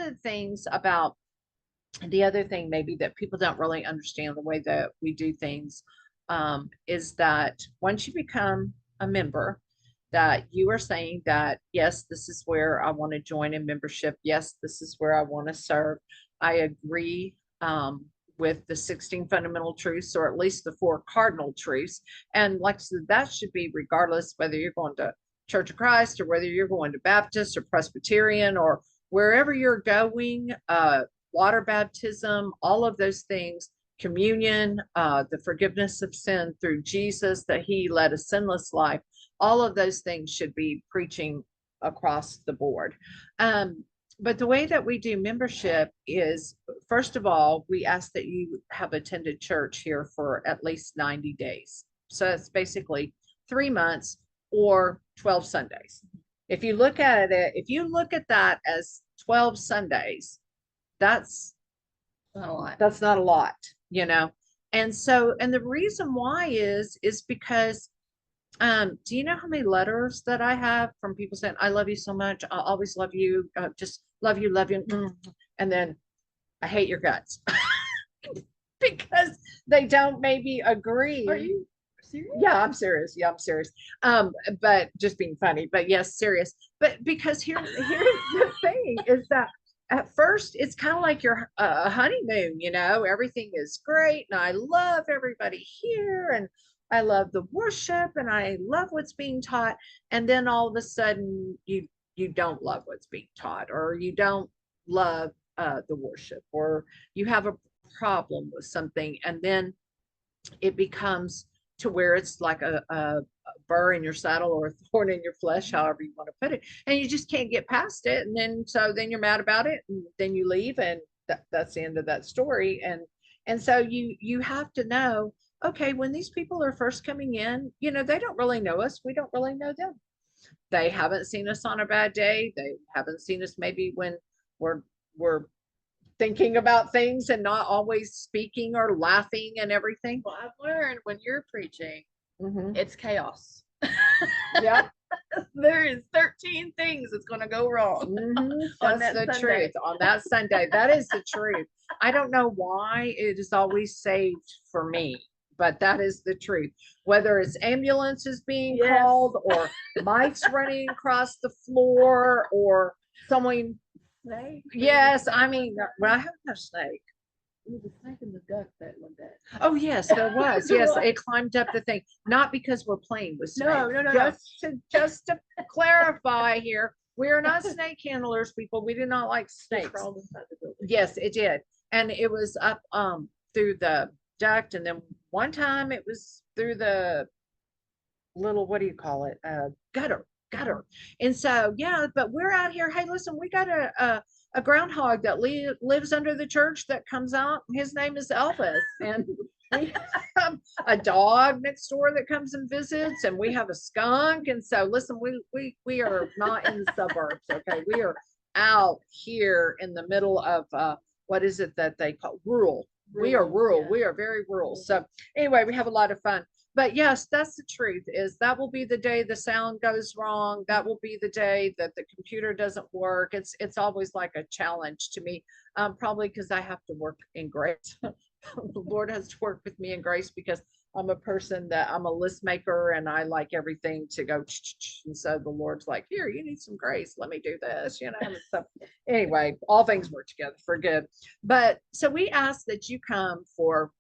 of the things about the other thing maybe that people don't really understand the way that we do things, is that once you become a member, that you are saying that, yes, this is where I want to join in membership. Yes, this is where I want to serve. I agree, with the 16 fundamental truths, or at least the 4 cardinal truths. And like I said, that should be regardless whether you're going to Church of Christ or whether you're going to Baptist or Presbyterian or wherever you're going, water baptism, all of those things, communion, the forgiveness of sin through Jesus, that he led a sinless life. All of those things should be preaching across the board. But the way that we do membership is, first of all, we ask that you have attended church here for at least 90 days. So it's basically 3 months or 12 Sundays. If you look at it, if you look at that as 12 Sundays, that's Not a lot. that's not a lot, you know. And so, and the reason why is because do you know how many letters that I have from people saying, I love you so much, I'll always love you, just love you, and then I hate your guts because they don't maybe agree. Are you serious? Yeah, I'm serious. Yeah, I'm serious. But just being funny, but yes, serious. But because here's the thing is that at first it's kind of like your honeymoon, you know, everything is great and I love everybody here and I love the worship and I love what's being taught. And then all of a sudden you don't love what's being taught, or you don't love the worship, or you have a problem with something, and then it becomes to where it's like a burr in your saddle or a thorn in your flesh, however you want to put it, and you just can't get past it. And then so then you're mad about it, and then you leave, and that's the end of that story. And so you have to know, okay, when these people are first coming in, you know, they don't really know us, we don't really know them. They haven't seen us on a bad day, they haven't seen us maybe when we're thinking about things and not always speaking or laughing and everything. Well, I've learned when you're preaching, Mhm. it's chaos. Yeah. There is 13 things that's going to go wrong. Mhm. On That's that the Sunday. truth. On that Sunday, that is the truth. I don't know why it is always saved for me, but that is the truth. Whether it's ambulances being Yes. called, or mics running across the floor, or someone. Snake. Yes, I mean, well, I have no snake. There was a snake in the duck that one day. Oh, yes, there was. Yes, it climbed up the thing. Not because we're playing with snakes. No. Just to clarify here, we are not snake handlers, people. We do not like It snakes. crawled inside the building. Yes, it did. And it was up through the duct, and then one time it was through the little, what do you call it? Gutter. And so yeah, but we're out here. Hey, listen, we got a groundhog that lives under the church that comes out. His name is Elvis, and we have a dog next door that comes and visits, and we have a skunk. And so listen, we are not in the suburbs, okay? We are out here in the middle of what is it that they call rural? We are rural. Yeah. We are very rural. So anyway, we have a lot of fun. But yes, that's the truth, is that will be the day the sound goes wrong. That will be the day that the computer doesn't work. It's always like a challenge to me, probably because I have to work in grace. The Lord has to work with me in grace because I'm a person that I'm a list maker and I like everything to go. And so the Lord's like, here, you need some grace. Let me do this, you know. And so anyway, all things work together for good. But so we ask that you come for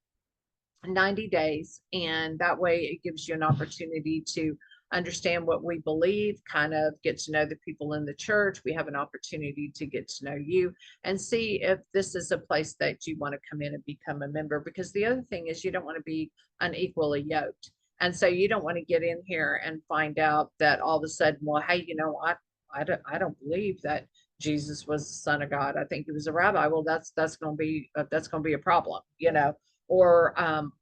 90 days, and that way it gives you an opportunity to understand what we believe, kind of get to know the people in the church. We have an opportunity to get to know you and see if this is a place that you want to come in and become a member, because the other thing is you don't want to be unequally yoked. And so you don't want to get in here and find out that all of a sudden, well, hey, you know, I don't believe that Jesus was the son of God. I think he was a rabbi. Well, that's going to be a problem, you know. Or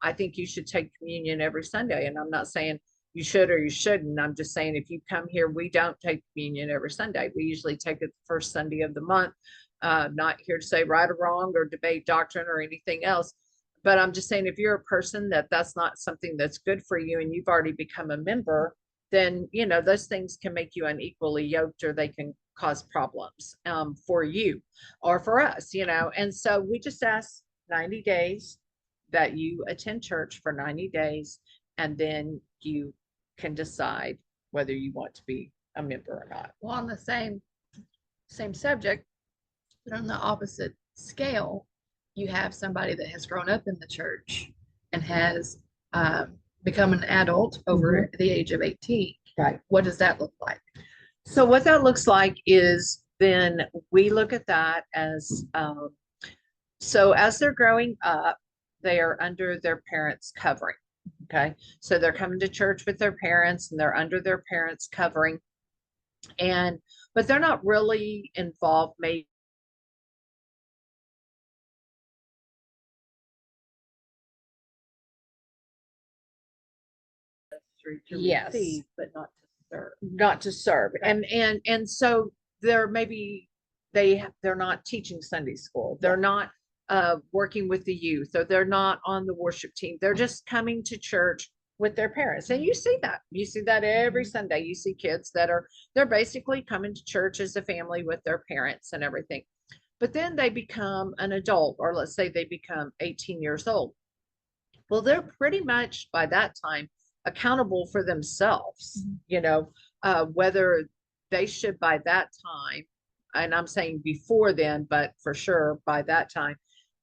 I think you should take communion every Sunday. And I'm not saying you should or you shouldn't. I'm just saying if you come here, we don't take communion every Sunday. We usually take it the first Sunday of the month. Not here to say right or wrong or debate doctrine or anything else. But I'm just saying if you're a person that's not something that's good for you and you've already become a member, then, you know, those things can make you unequally yoked, or they can cause problems for you or for us, you know. And so we just ask 90 days that you attend church for 90 days, and then you can decide whether you want to be a member or not. Well, on the same subject, but on the opposite scale, you have somebody that has grown up in the church and has become an adult over the age of 18. Right. What does that look like? So what that looks like is then we look at that as so as they're growing up, they are under their parents' covering. Okay. So they're coming to church with their parents and they're under their parents' covering. And but they're not really involved maybe To Yes. receive, but not to serve. not to serve. And so they're maybe they're not teaching Sunday school. They're not working with the youth, or they're not on the worship team. They're just coming to church with their parents. And you see that every Sunday. You see kids that they're basically coming to church as a family with their parents and everything. But then they become an adult, or let's say they become 18 years old. Well, they're pretty much by that time accountable for themselves, you know, whether they should by that time, and I'm saying before then, but for sure by that time,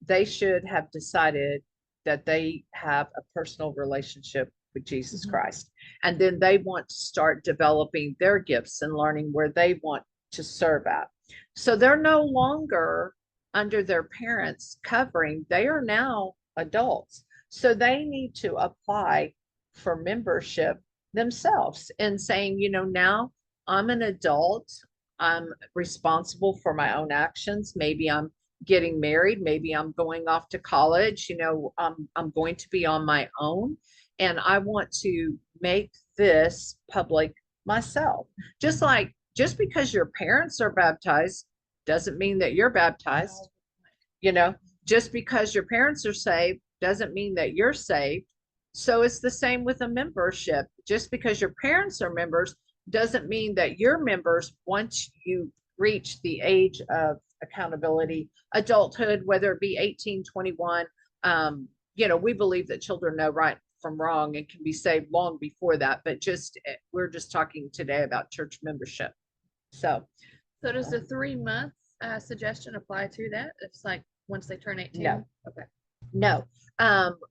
they should have decided that they have a personal relationship with Jesus Christ. And then they want to start developing their gifts and learning where they want to serve at. So they're no longer under their parents' covering. They are now adults. So they need to apply for membership themselves and saying, you know, now I'm an adult. I'm responsible for my own actions. Maybe I'm getting married. Maybe I'm going off to college. You know, I'm going to be on my own. And I want to make this public myself. Just because your parents are baptized doesn't mean that you're baptized. You know, just because your parents are saved doesn't mean that you're saved. So it's the same with a membership. Just because your parents are members doesn't mean that you're members once you reach the age of accountability, adulthood, whether it be 18, 21. You know, we believe that children know right from wrong and can be saved long before that, but we're just talking today about church membership. So does the 3 month suggestion apply to that? It's like once they turn 18? No. Okay. No.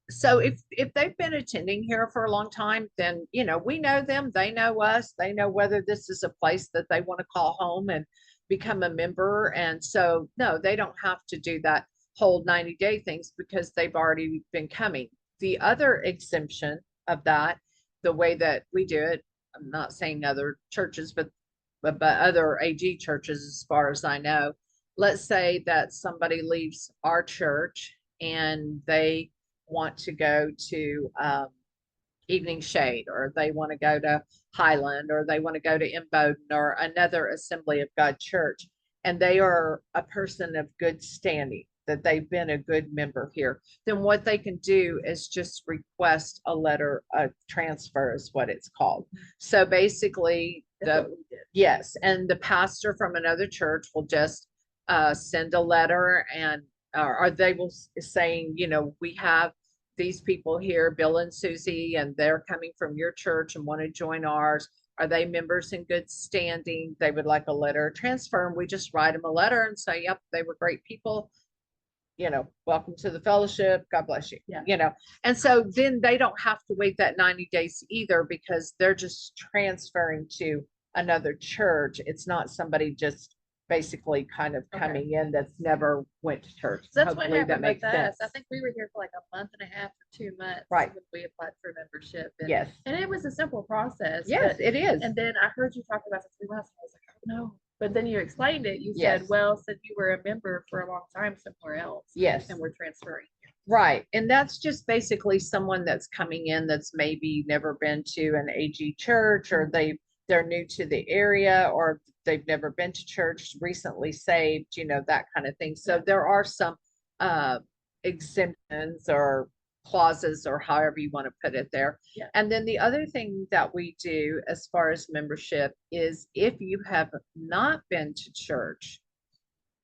So if they've been attending here for a long time, then, you know, we know them, they know us, they know whether this is a place that they want to call home and become a member. And so, no, they don't have to do that whole 90-day things because they've already been coming. The other exemption of that, the way that we do it, I'm not saying other churches, but other AG churches, as far as I know, let's say that somebody leaves our church and they want to go to Evening Shade, or they want to go to Highland, or they want to go to Imboden or another Assembly of God church, and they are a person of good standing, that they've been a good member here, then what they can do is just request a letter of transfer is what it's called. So basically yes, and the pastor from another church will just send a letter, and or they will saying, you know, we have these people here, Bill and Susie, and they're coming from your church and want to join ours. Are they members in good standing? They would like a letter of transfer. And we just write them a letter and say, yep, they were great people. You know, welcome to the fellowship. God bless you. Yeah. You know, and so then they don't have to wait that 90 days either, because they're just transferring to another church. It's not somebody just basically kind of coming in that's never went to church. So that's what Hopefully happened makes with us. sense. I think we were here for like a month and a half or 2 months. Right. When we applied for membership. And, Yes. And it was a simple process. Yes, it is. And then I heard you talk about the 3 months. And I was like, oh no. But then you explained it. You Yes. said, well, since you were a member for a long time somewhere else. Yes. And we're transferring. Right. And that's just basically someone that's coming in that's maybe never been to an AG church, or they're new to the area, or they've never been to church, recently saved, you know, that kind of thing. So there are some exemptions or clauses or however you want to put it there. Yeah. And then the other thing that we do as far as membership is if you have not been to church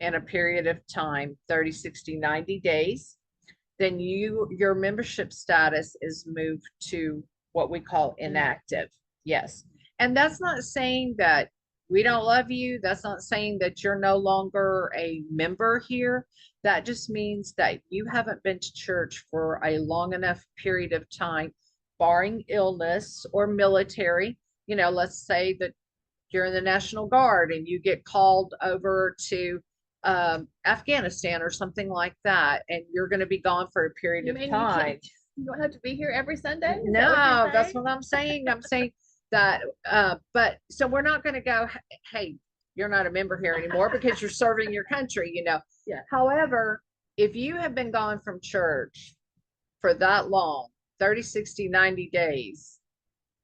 in a period of time, 30, 60, 90 days, then your membership status is moved to what we call inactive. Yes. And that's not saying that we don't love you. That's not saying that you're no longer a member here. That just means that you haven't been to church for a long enough period of time, barring illness or military. You know, let's say that you're in the National Guard and you get called over to Afghanistan or something like that, and you're going to be gone for a period of time. You don't have to be here every Sunday? No, that's what I'm saying. I'm saying that, but so we're not going to go, hey, you're not a member here anymore because you're serving your country, you know. Yeah. However, if you have been gone from church for that long, 30, 60, 90 days,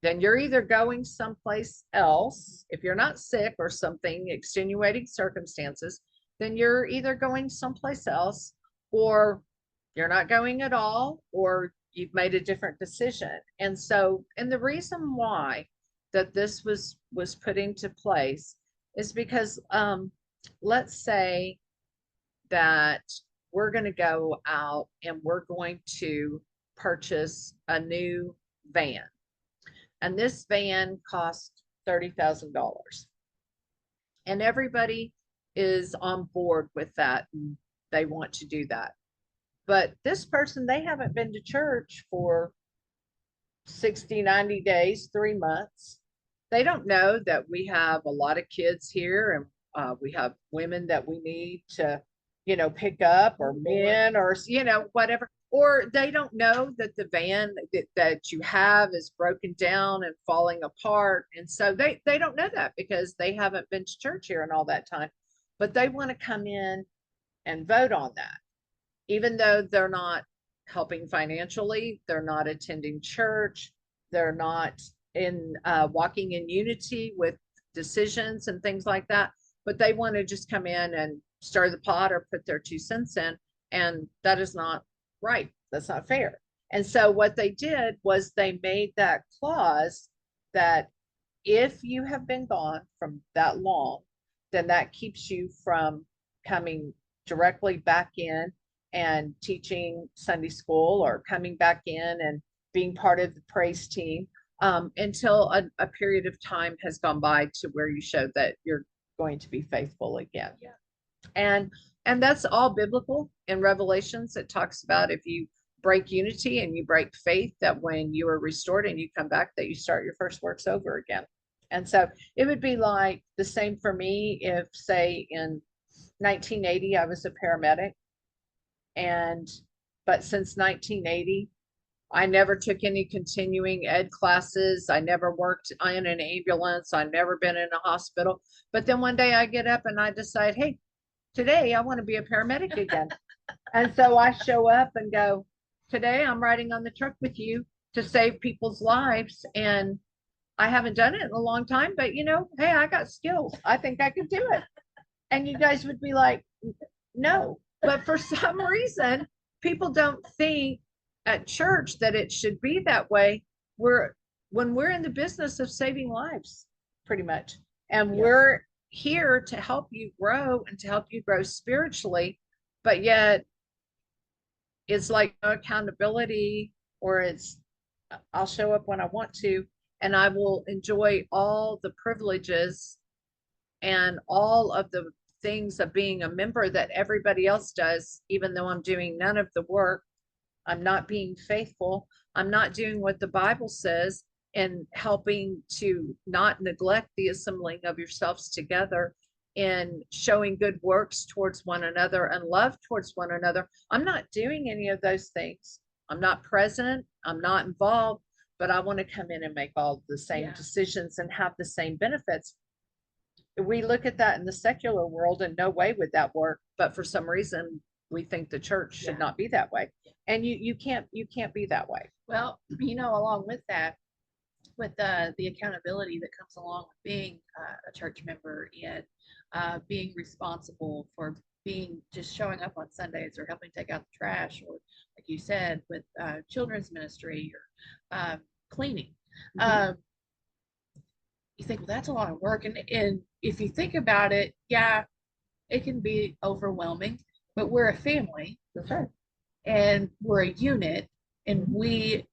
then you're either going someplace else. If you're not sick or something, extenuating circumstances, then you're either going someplace else, or you're not going at all, or you've made a different decision. And so, and the reason why that this was put into place is because let's say that we're going to go out and we're going to purchase a new van, and this van cost $30,000, and everybody is on board with that and they want to do that. But this person, they haven't been to church for 60, 90 days, 3 months. They don't know that we have a lot of kids here, and we have women that we need to, you know, pick up, or men, or, you know, whatever. Or they don't know that the van that you have is broken down and falling apart. And so they don't know that because they haven't been to church here in all that time. But they want to come in and vote on that, even though they're not helping financially, they're not attending church, they're not in walking in unity with decisions and things like that. But they want to just come in and stir the pot or put their 2 cents in, and that is not right. That's not fair. And so what they did was they made that clause that if you have been gone from that long, then that keeps you from coming directly back in and teaching Sunday school, or coming back in and being part of the praise team, until a period of time has gone by to where you show that you're going to be faithful again. Yeah. And that's all biblical. In Revelations, it talks about if you break unity and you break faith, that when you are restored and you come back, that you start your first works over again. And so it would be like the same for me if, say, in 1980, I was a paramedic, but since 1980, I never took any continuing ed classes. I never worked in an ambulance. I've never been in a hospital. But then one day I get up and I decide, hey, today I want to be a paramedic again. And so I show up and go, today I'm riding on the truck with you to save people's lives. And I haven't done it in a long time, but you know, hey, I got skills. I think I could do it. And you guys would be like, no. But for some reason, people don't think at church that it should be that way. When we're in the business of saving lives, pretty much, and we're here to help you grow and to help you grow spiritually, but yet it's like no accountability, or it's I'll show up when I want to, and I will enjoy all the privileges and all of the things of being a member that everybody else does, even though I'm doing none of the work. I'm not being faithful. I'm not doing what the Bible says, and helping to not neglect the assembling of yourselves together, and showing good works towards one another and love towards one another. I'm not doing any of those things. I'm not present. I'm not involved, but I want to come in and make all the same decisions and have the same benefits. We look at that in the secular world, and no way would that work. But for some reason, we think the church should not be that way. And you can't be that way. Well, you know, along with that, with the accountability that comes along with being a church member, and being responsible for being just showing up on Sundays, or helping take out the trash, or like you said, with children's ministry or cleaning. Mhm. You think, well, that's a lot of work. And if you think about it, yeah, it can be overwhelming, but we're a family. That's right. And we're a unit, and we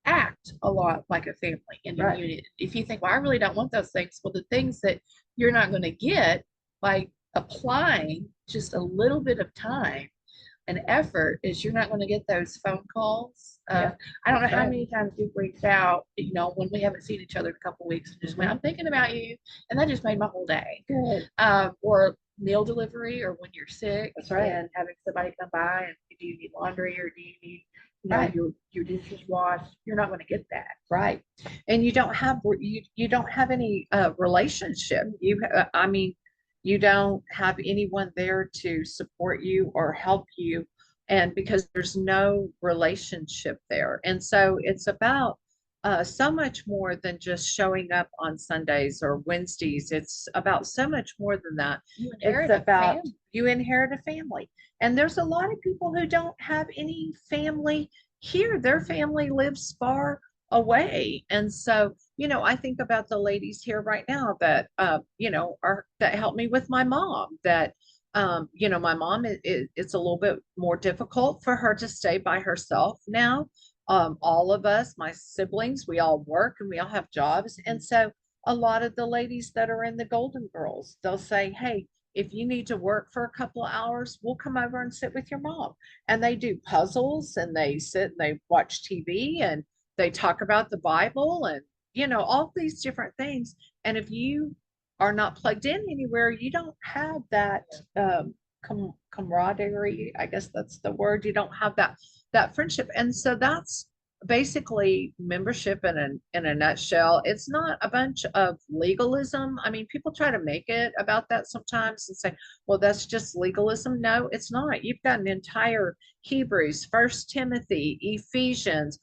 act a lot like a family and a unit. If you think, well, I really don't want those things, well, the things that you're not going to get by applying just a little bit of time and effort is you're not going to get those phone calls. I don't know how many times you've reached out, when we haven't seen each other in a couple of weeks and just went, I'm thinking about you. And that just made my whole day. Good. Or meal delivery, or when you're sick. That's right. And having somebody come by and do you need laundry, or do you need Right. your dishes washed? You're not going to get that. Right. And you don't have any relationship. I mean, you don't have anyone there to support you or help you, and because there's no relationship there. And so it's about so much more than just showing up on Sundays or Wednesdays. It's about so much more than that. It's about you inherit a family. And there's a lot of people who don't have any family here. Their family lives far away. And so, I think about the ladies here right now that, that help me with my mom, that, my mom, it's a little bit more difficult for her to stay by herself now. All of us, my siblings, we all work and we all have jobs. And so a lot of the ladies that are in the Golden Girls, they'll say, hey, if you need to work for a couple of hours, we'll come over and sit with your mom. And they do puzzles and they sit and they watch TV and they talk about the Bible and, all these different things. And if you are not plugged in anywhere, you don't have that camaraderie. I guess that's the word. You don't have that friendship. And so that's basically membership in a nutshell. It's not a bunch of legalism. I mean, people try to make it about that sometimes and say, well, that's just legalism. No, it's not. You've got an entire Hebrews, First Timothy, Ephesians,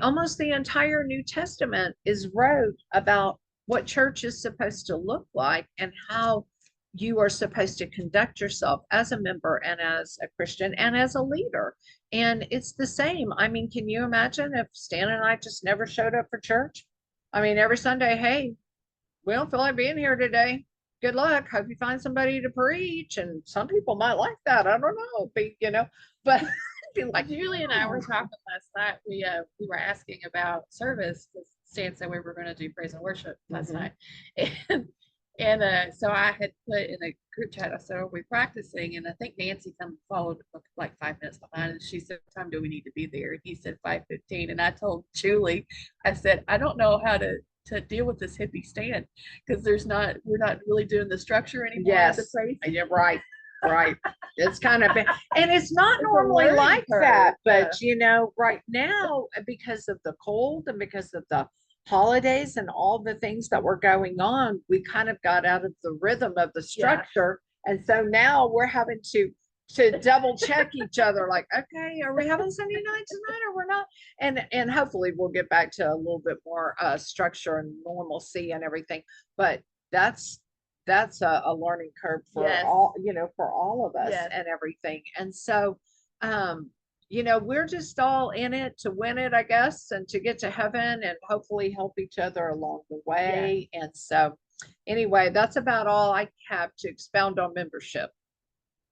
almost the entire New Testament is wrote about what church is supposed to look like and how you are supposed to conduct yourself as a member and as a Christian and as a leader. And it's the same. I mean, can you imagine if Stan and I just never showed up for church? I mean, every Sunday, hey, we don't feel like being here today. Good luck. Hope you find somebody to preach. And some people might like that. I don't know. But like Julie and I were talking last night. We were asking about service because Stan said we were going to do praise and worship last night. And so I had put in a group chat, I said, are we practicing? And I think Nancy followed like 5 minutes behind. And she said, what time do we need to be there? And he said 5:15. And I told Julie, I said, I don't know how to deal with this hippie Stan because we're not really doing the structure anymore. Yes. Yeah, right. Right. It's kind of, and it's not normally like that, but right now, because of the cold and because of the holidays and all the things that were going on, we kind of got out of the rhythm of the structure. Yeah. And so now we're having to double check each other, like, okay, are we having Sunday night tonight or we're not? And hopefully we'll get back to a little bit more structure and normalcy and everything. But that's a learning curve for all of us and everything. And so we're just all in it to win it, I guess, and to get to heaven and hopefully help each other along the way. And so anyway, that's about all I have to expound on membership.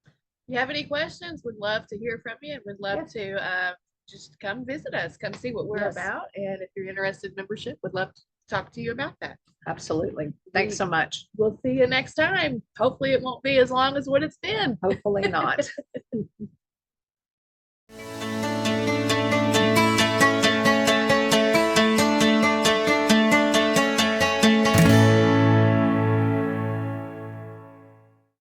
If you have any questions, we'd love to hear from you, and we'd love to just come visit us, come see what we're about. And if you're interested in membership, we'd love to talk to you about that. Absolutely. Thanks so much. We'll see you next time. Hopefully it won't be as long as what it's been. Hopefully not.